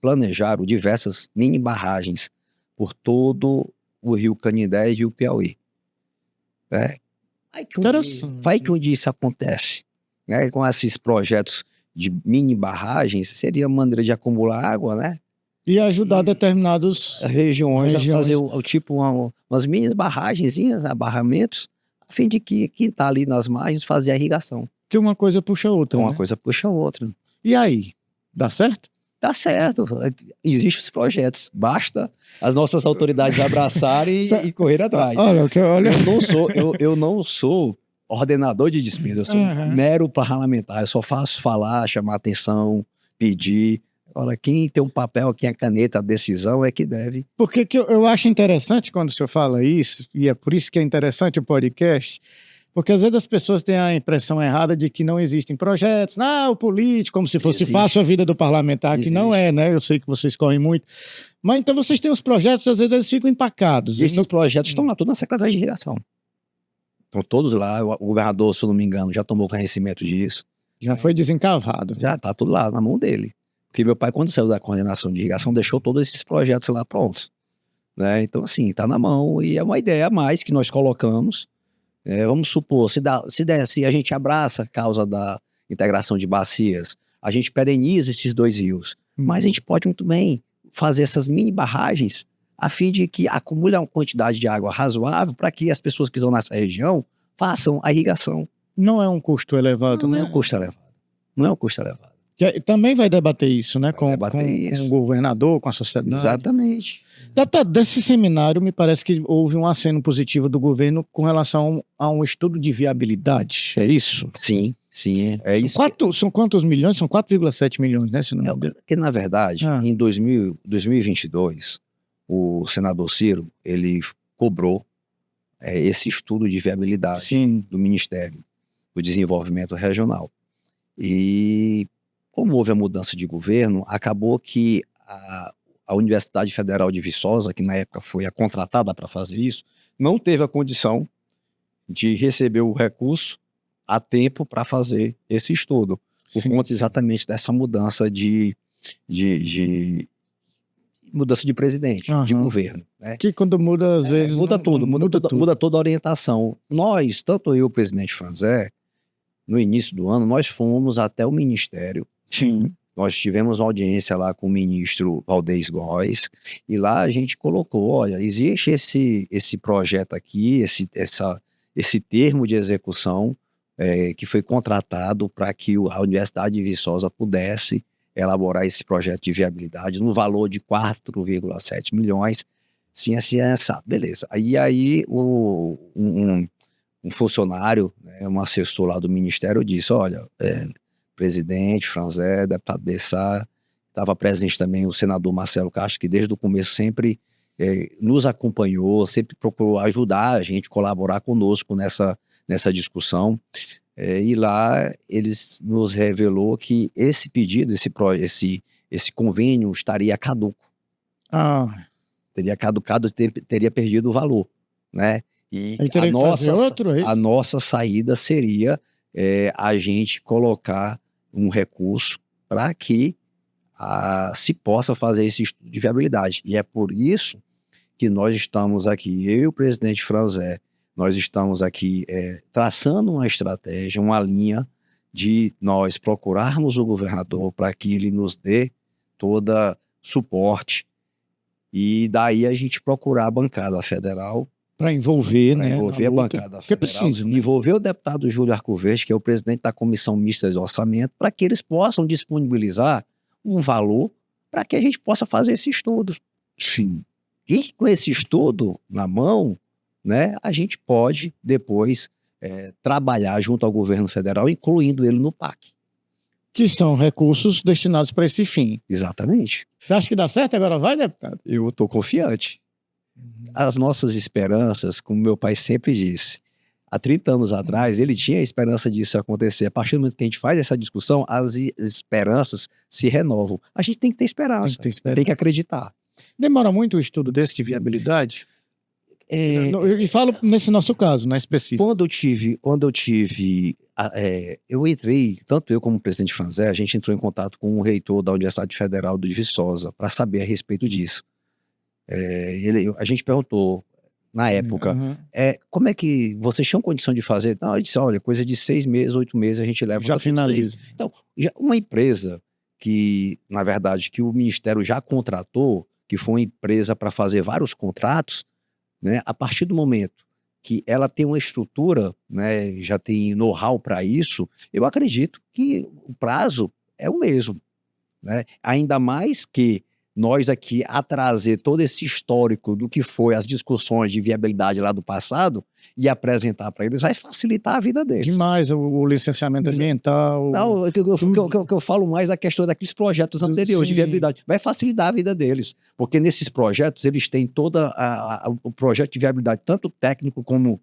planejaram diversas mini barragens por todo o Rio Canindé e Rio Piauí. Vai que um dia isso acontece, né? Com esses projetos de mini barragens, seria maneira de acumular água, né? E ajudar determinadas regiões a fazer umas mini barragenzinhas, barramentos, a fim de que quem está ali nas margens fazer a irrigação. Que uma coisa puxa a outra. Uma coisa puxa a outra. E aí? Dá certo? Dá certo. Existem os projetos. Basta as nossas autoridades abraçarem e correr atrás. Olha. Eu não sou ordenador de despesa, eu sou um mero parlamentar, eu só faço falar, chamar atenção, pedir. Agora, quem tem um papel, quem é caneta, a decisão é que deve. Porque que eu acho interessante quando o senhor fala isso, e é por isso que é interessante o podcast, porque às vezes as pessoas têm a impressão errada de que não existem projetos, o político, como se fosse fácil a vida do parlamentar, que não é, né? Eu sei que vocês correm muito. Mas então vocês têm os projetos, às vezes eles ficam empacados. E esses projetos estão lá, tudo na Secretaria de Irrigação. Estão todos lá, o governador, se eu não me engano, já tomou conhecimento disso. Já foi desencavado. Já está tudo lá, na mão dele. Porque meu pai, quando saiu da coordenação de irrigação, deixou todos esses projetos lá prontos. Né? Então, assim, está na mão e é uma ideia a mais que nós colocamos. Vamos supor, se a gente abraça a causa da integração de bacias, a gente pereniza esses 2 rios, mas a gente pode muito bem fazer essas mini barragens a fim de que acumule uma quantidade de água razoável para que as pessoas que estão nessa região façam a irrigação. Não é um custo elevado, não é um custo elevado. Não é um custo elevado. Também vai debater isso, né? Com o governador, com a sociedade. Exatamente. Desse seminário, me parece que houve um aceno positivo do governo com relação a um estudo de viabilidade. É isso? Sim. Isso. São quantos milhões? São 4,7 milhões, né? Porque, na verdade, em 2022, o senador Ciro, ele cobrou esse estudo de viabilidade do Ministério do Desenvolvimento Regional. E como houve a mudança de governo, acabou que a Universidade Federal de Viçosa, que na época foi a contratada para fazer isso, não teve a condição de receber o recurso a tempo para fazer esse estudo, por conta exatamente dessa mudança de presidente, de governo. Né? Que quando muda, às vezes... Muda tudo, muda toda a orientação. Nós, tanto eu e o presidente Franzé, no início do ano, nós fomos até o Ministério. Sim. Nós tivemos uma audiência lá com o ministro Valdez Góes, e lá a gente colocou, olha, existe esse projeto aqui, esse termo de execução que foi contratado para que a Universidade de Viçosa pudesse elaborar esse projeto de viabilidade no valor de 4,7 milhões, sim, assim, beleza. Aí um funcionário, um assessor lá do Ministério disse, olha, presidente Franzé, deputado Bessá, estava presente também o senador Marcelo Castro, que desde o começo sempre nos acompanhou, sempre procurou ajudar a gente, colaborar conosco nessa discussão. E lá eles nos revelou que esse pedido, esse convênio estaria caduco. Teria caducado, teria perdido o valor, né? E a nossa saída seria a gente colocar um recurso para que se possa fazer esse estudo de viabilidade. E é por isso que nós estamos aqui, eu e o presidente Franzé, nós estamos aqui traçando uma estratégia, uma linha de nós procurarmos o governador para que ele nos dê todo suporte e daí a gente procurar a bancada federal para envolver, né? Envolver a bancada federal, preciso, né? Envolver o deputado Júlio Arcoverde, que é o presidente da Comissão Mista de Orçamento, para que eles possam disponibilizar um valor para que a gente possa fazer esse estudo. Sim. E com esse estudo na mão, né, a gente pode depois trabalhar junto ao governo federal, incluindo ele no PAC. Que são recursos destinados para esse fim. Exatamente. Você acha que dá certo? Agora vai, deputado? Eu estou confiante. As nossas esperanças, como meu pai sempre disse, há 30 anos atrás, ele tinha a esperança disso acontecer. A partir do momento que a gente faz essa discussão, as esperanças se renovam. A gente tem que ter esperança, tem que acreditar. Demora muito o estudo desse de viabilidade? E falo nesse nosso caso, né, específico. Eu entrei, tanto eu como o presidente Franzé, a gente entrou em contato com o reitor da Universidade Federal de Viçosa para saber a respeito disso. A gente perguntou, na época, como é que vocês tinham condição de fazer? Não, ele disse, olha, coisa de 6 meses, 8 meses a gente leva. Já finaliza. Então, uma empresa que, na verdade, que o Ministério já contratou, que foi uma empresa para fazer vários contratos, né, a partir do momento que ela tem uma estrutura, né, já tem know-how para isso, eu acredito que o prazo é o mesmo. Né? Ainda mais que nós aqui a trazer todo esse histórico do que foi as discussões de viabilidade lá do passado e apresentar para eles, vai facilitar a vida deles. Demais, o licenciamento ambiental. Não, eu falo mais da questão daqueles projetos anteriores de viabilidade. Vai facilitar a vida deles, porque nesses projetos eles têm o projeto de viabilidade, tanto técnico como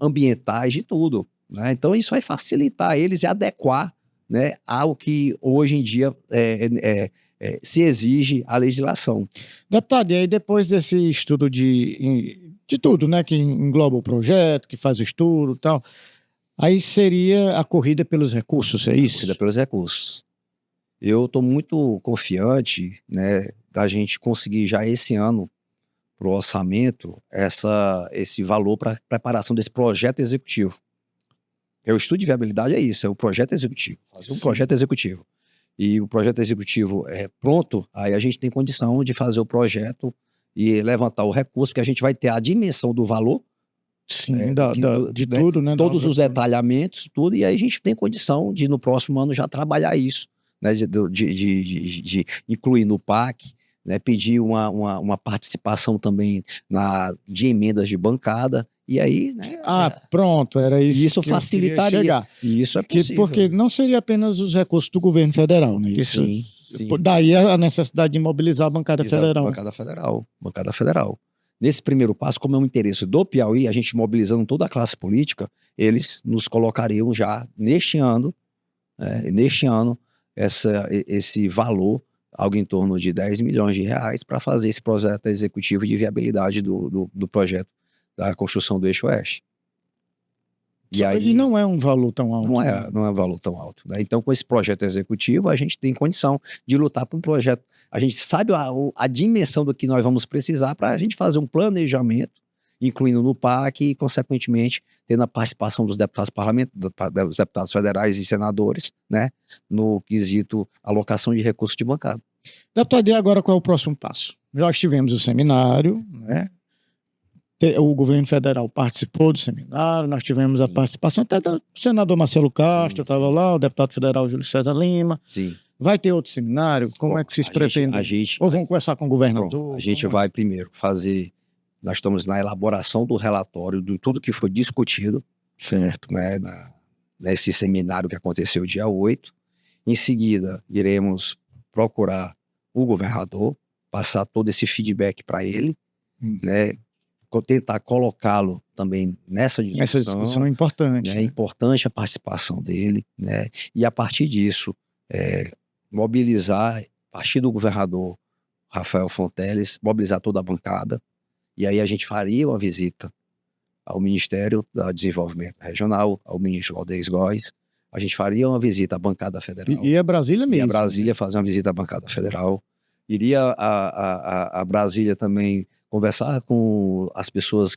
ambientais, de tudo, né? Então isso vai facilitar eles e adequar, né, ao que hoje em dia se exige a legislação. Deputado, e aí depois desse estudo de tudo, né, que engloba o projeto, que faz o estudo e tal, aí seria a corrida pelos recursos, é isso? Corrida pelos recursos. Eu estou muito confiante, né, da gente conseguir já esse ano, para o orçamento, esse valor para preparação desse projeto executivo. O estudo de viabilidade é isso, é o projeto executivo, fazer um projeto executivo. E o projeto executivo é pronto, aí a gente tem condição de fazer o projeto e levantar o recurso, porque a gente vai ter a dimensão do valor. Sim, de tudo, né? Todos os detalhamentos, tudo, e aí a gente tem condição de, no próximo ano, já trabalhar isso, né? De incluir no PAC, né? Pedir uma participação também de emendas de bancada, e aí, né? Pronto, era isso. Isso que facilitaria. Chegar. E isso é possível. Porque não seria apenas os recursos do governo federal, né? Isso, sim. Daí a necessidade de mobilizar a bancada federal. Bancada federal. Nesse primeiro passo, como é um interesse do Piauí, a gente mobilizando toda a classe política, eles nos colocariam já neste ano, esse valor, algo em torno de 10 milhões de reais, para fazer esse projeto executivo de viabilidade do projeto da construção do Eixo Oeste. E não é um valor tão alto. Não é um valor tão alto, né? Então, com esse projeto executivo, a gente tem condição de lutar por um projeto. A gente sabe a dimensão do que nós vamos precisar para a gente fazer um planejamento, incluindo no PAC e, consequentemente, tendo a participação dos deputados dos deputados federais e senadores, né, no quesito alocação de recursos de bancada. Deputado, e agora qual é o próximo passo? Já tivemos o seminário, né? O governo federal participou do seminário, nós tivemos a participação até do senador Marcelo Castro, estava lá, o deputado federal Júlio César Lima. Sim. Vai ter outro seminário? Como é que vocês pretendem? Ou vão conversar com o governador? A gente vai primeiro fazer, nós estamos na elaboração do relatório de tudo que foi discutido, certo, né, nesse seminário que aconteceu dia 8. Em seguida, iremos procurar o governador, passar todo esse feedback para ele, né, tentar colocá-lo também nessa discussão. Essa discussão é importante. É importante a participação dele, né? E a partir disso, mobilizar, a partir do governador Rafael Fonteles, mobilizar toda a bancada, e aí a gente faria uma visita ao Ministério do Desenvolvimento Regional, ao ministro Valdez Góes, a gente faria uma visita à bancada federal. E a Brasília mesmo. E a Brasília fazer uma visita à bancada federal. Iria a Brasília também conversar com as pessoas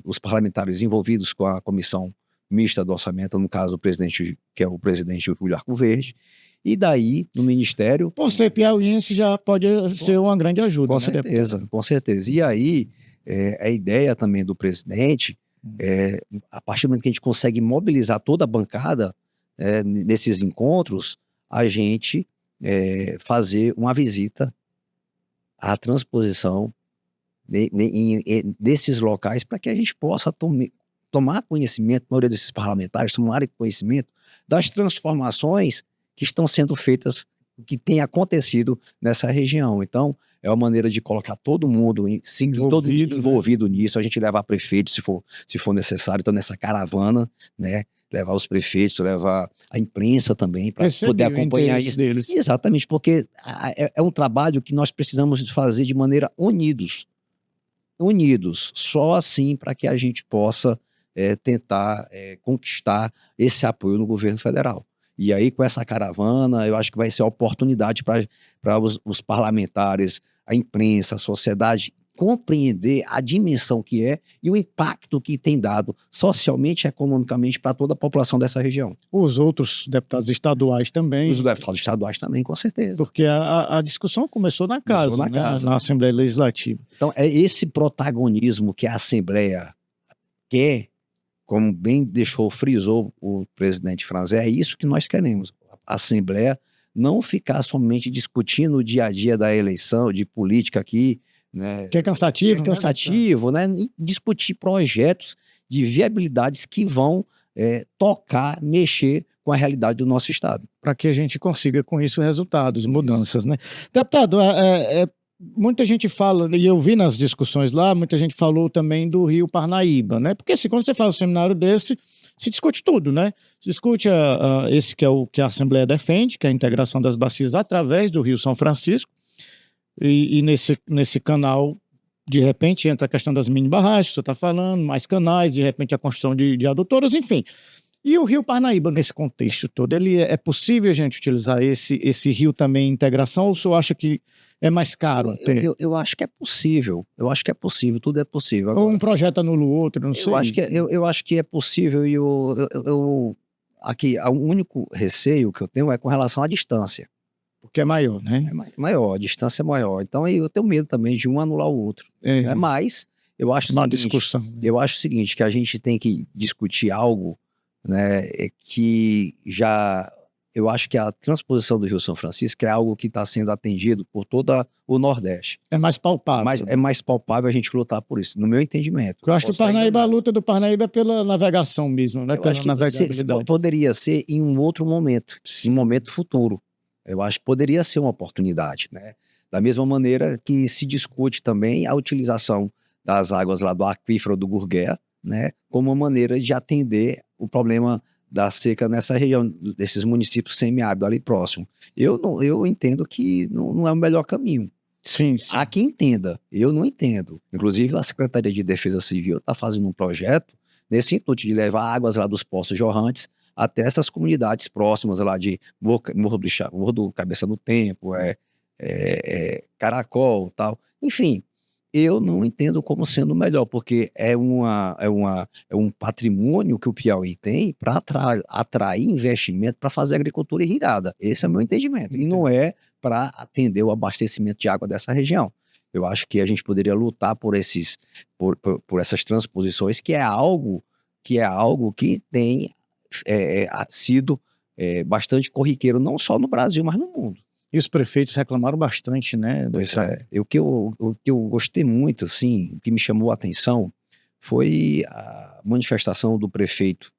os parlamentares envolvidos com a comissão mista do orçamento, no caso o presidente, que é o presidente Júlio Arcoverde, e daí no Ministério... Por ser piauiense já pode ser uma grande ajuda. Com certeza, com certeza. E aí a ideia também do presidente, a partir do momento que a gente consegue mobilizar toda a bancada nesses encontros, a gente fazer uma visita à transposição desses locais, para que a gente possa tomar conhecimento, a maioria desses parlamentares tomarem conhecimento das transformações que estão sendo feitas, que tem acontecido nessa região. Então, é uma maneira de colocar todo mundo envolvido nisso, a gente levar prefeitos, se for necessário, então nessa caravana, né, levar os prefeitos, levar a imprensa também, para poder acompanhar isso. Deles. Exatamente, porque é um trabalho que nós precisamos fazer de maneira unidos, só assim para que a gente possa tentar conquistar esse apoio no governo federal. E aí, com essa caravana, eu acho que vai ser a oportunidade para os parlamentares, a imprensa, a sociedade, compreender a dimensão que é e o impacto que tem dado socialmente e economicamente para toda a população dessa região. Os outros deputados estaduais também. Os deputados estaduais também, com certeza. Porque a discussão começou na casa, na Assembleia Legislativa. Então, é esse protagonismo que a Assembleia quer, como bem frisou o presidente Franzé, é isso que nós queremos. A Assembleia não ficar somente discutindo o dia a dia da eleição, de política aqui, né? Que é cansativo. É cansativo, né? E discutir projetos de viabilidades que vão tocar, mexer com a realidade do nosso estado. Para que a gente consiga com isso resultados, mudanças, né? Deputado, muita gente fala, e eu vi nas discussões lá, muita gente falou também do Rio Parnaíba, né? Porque assim, quando você faz um seminário desse, se discute tudo, né? Se discute esse que é o que a Assembleia defende, que é a integração das bacias através do Rio São Francisco, e nesse canal, de repente, entra a questão das mini barragens, que você está falando, mais canais, de repente a construção de adutoras, enfim. E o Rio Parnaíba, nesse contexto todo, ele é possível a gente utilizar esse rio também em integração, ou o senhor acha que é mais caro ter? Eu acho que é possível, tudo é possível. Ou um projeto anula o outro, não sei. Eu acho que é possível e aqui, o único receio que eu tenho é com relação à distância. Porque é maior, né? É maior, a distância é maior. Então aí eu tenho medo também de um anular o outro. Mas eu acho uma discussão. Eu acho o seguinte, que a gente tem que discutir algo, né, que já... Eu acho que a transposição do Rio São Francisco é algo que está sendo atendido por todo o Nordeste. É mais palpável. É mais palpável a gente lutar por isso, no meu entendimento. Eu acho que a luta do Parnaíba é pela navegação mesmo, né? Pela navegabilidade. Poderia ser em um outro momento, em um momento futuro. Eu acho que poderia ser uma oportunidade, né? Da mesma maneira que se discute também a utilização das águas lá do aquífero do Gurgué, né? Como uma maneira de atender o problema da seca nessa região, desses municípios semiáridos ali próximo. Eu entendo que não é o melhor caminho. Sim. Há quem entenda, eu não entendo. Inclusive, a Secretaria de Defesa Civil está fazendo um projeto nesse intuito de levar águas lá dos poços jorrantes até essas comunidades próximas lá de Morro do Cabeça do Tempo, Caracol, tal. Enfim, eu não entendo como sendo melhor, porque é um patrimônio que o Piauí tem para atrair investimento para fazer agricultura irrigada. Esse é o meu entendimento. E não é para atender o abastecimento de água dessa região. Eu acho que a gente poderia lutar por essas transposições, que é algo que tem sido bastante corriqueiro, não só no Brasil, mas no mundo. E os prefeitos reclamaram bastante, né? Pois é. O que eu gostei muito, assim, o que me chamou a atenção foi a manifestação do prefeito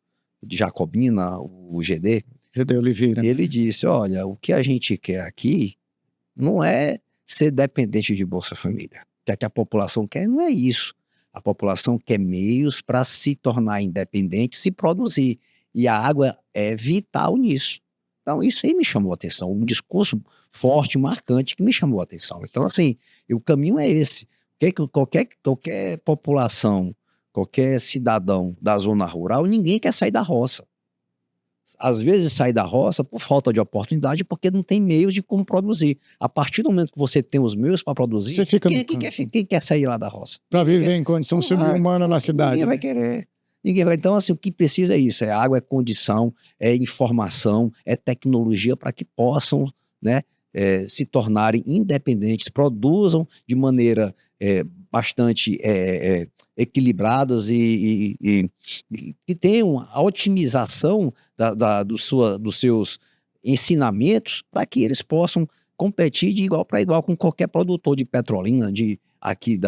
de Jacobina, o GD. GD Oliveira. Ele disse, olha, o que a gente quer aqui não é ser dependente de Bolsa Família. O que a população quer não é isso. A população quer meios para se tornar independente, se produzir. E a água é vital nisso. Então, isso aí me chamou a atenção, um discurso forte, marcante, que me chamou a atenção. Então, assim, o caminho é esse. Qualquer população, qualquer cidadão da zona rural, ninguém quer sair da roça. Às vezes sai da roça por falta de oportunidade, porque não tem meios de como produzir. A partir do momento que você tem os meios para produzir, quem quer sair lá da roça? Para viver em condição subhumana na cidade. Ninguém vai querer. Então, assim, o que precisa é isso, é água, é condição, é informação, é tecnologia para que possam, né, se tornarem independentes, produzam de maneira bastante equilibradas e tenham a otimização dos seus ensinamentos para que eles possam competir de igual para igual com qualquer produtor de Petrolina, aqui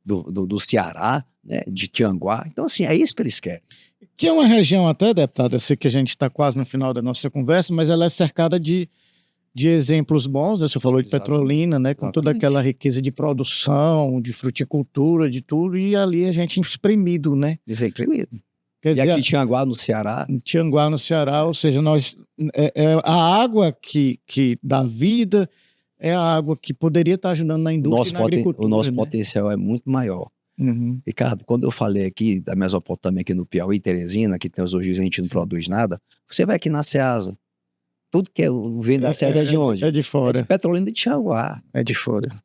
do Ceará, né, de Tianguá. Então, assim, é isso que eles querem. Que é uma região até, deputado, eu sei que a gente está quase no final da nossa conversa, mas ela é cercada de exemplos bons, né? Você falou de Petrolina, né, com toda aquela riqueza de produção, de fruticultura, de tudo, e ali a gente espremido, né? Desemprimido. Quer dizer, aqui Tianguá, no Ceará. Tianguá, no Ceará, ou seja, a água que dá vida é a água que poderia estar ajudando na indústria e na agricultura. O nosso potencial é muito maior. Uhum. Ricardo, quando eu falei aqui da Mesopotâmia, aqui no Piauí, Teresina, que tem os rios, a gente não produz nada, você vai aqui na Ceasa. Tudo que vem da Ceasa é de onde? É de fora. É de Petrolina, de Tianguá. É de fora.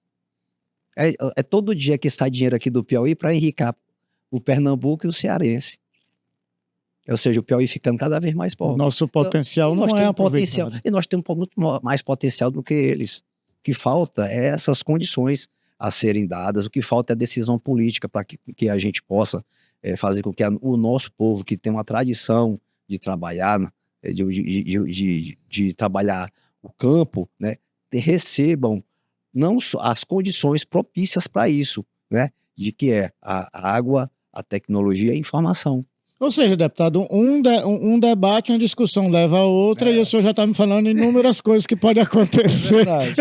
É todo dia que sai dinheiro aqui do Piauí para enricar o Pernambuco e o cearense. Ou seja, o Piauí ficando cada vez mais pobre. O nosso potencial não é aproveitado. E nós temos muito mais potencial do que eles. O que falta é essas condições a serem dadas, o que falta é a decisão política para que a gente possa fazer com que o nosso povo, que tem uma tradição de trabalhar, de trabalhar o campo, né, recebam não só as condições propícias para isso, né, de que é a água, a tecnologia e a informação. Ou seja, deputado, um debate, uma discussão leva a outra, e o senhor já está me falando inúmeras coisas que podem acontecer. Verdade,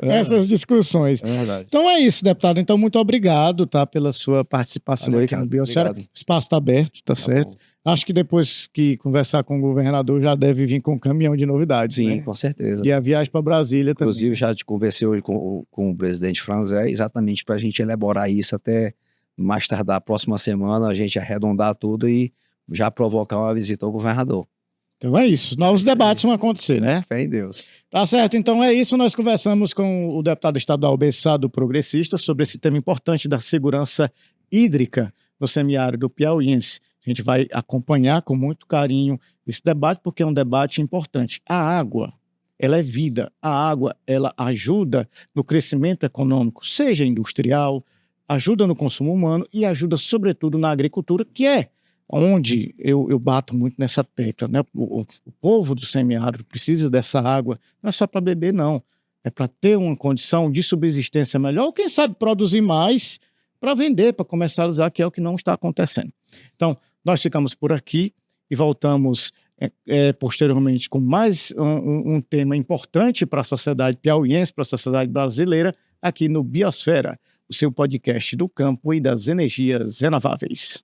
Essas discussões. verdade. Então é isso, deputado. Então, muito obrigado, tá, pela sua participação Valeu, aqui no Ricardo. Biosfera. Obrigado. O espaço está aberto, tá certo? Bom. Acho que depois que conversar com o governador, já deve vir com um caminhão de novidades, Sim, né? com certeza. E a viagem para Brasília também. Inclusive, já te conversei hoje com o presidente Franzé, exatamente para a gente elaborar isso até mais tardar a próxima semana, a gente arredondar tudo e já provocar uma visita ao governador. Então é isso. Novos debates vão acontecer, né? Fé em Deus. Tá certo, então é isso. Nós conversamos com o deputado estadual Bessado Progressista sobre esse tema importante da segurança hídrica no semiárido piauiense. A gente vai acompanhar com muito carinho esse debate, porque é um debate importante. A água, ela é vida. A água, ela ajuda no crescimento econômico, seja industrial, ajuda no consumo humano e ajuda, sobretudo, na agricultura, que é onde eu bato muito nessa tecla, né? O povo do semiárido precisa dessa água, não é só para beber, não. É para ter uma condição de subsistência melhor, ou quem sabe produzir mais para vender, para comercializar, que é o que não está acontecendo. Então, nós ficamos por aqui e voltamos posteriormente com mais um tema importante para a sociedade piauiense, para a sociedade brasileira, aqui no Biosfera, o seu podcast do campo e das energias renováveis.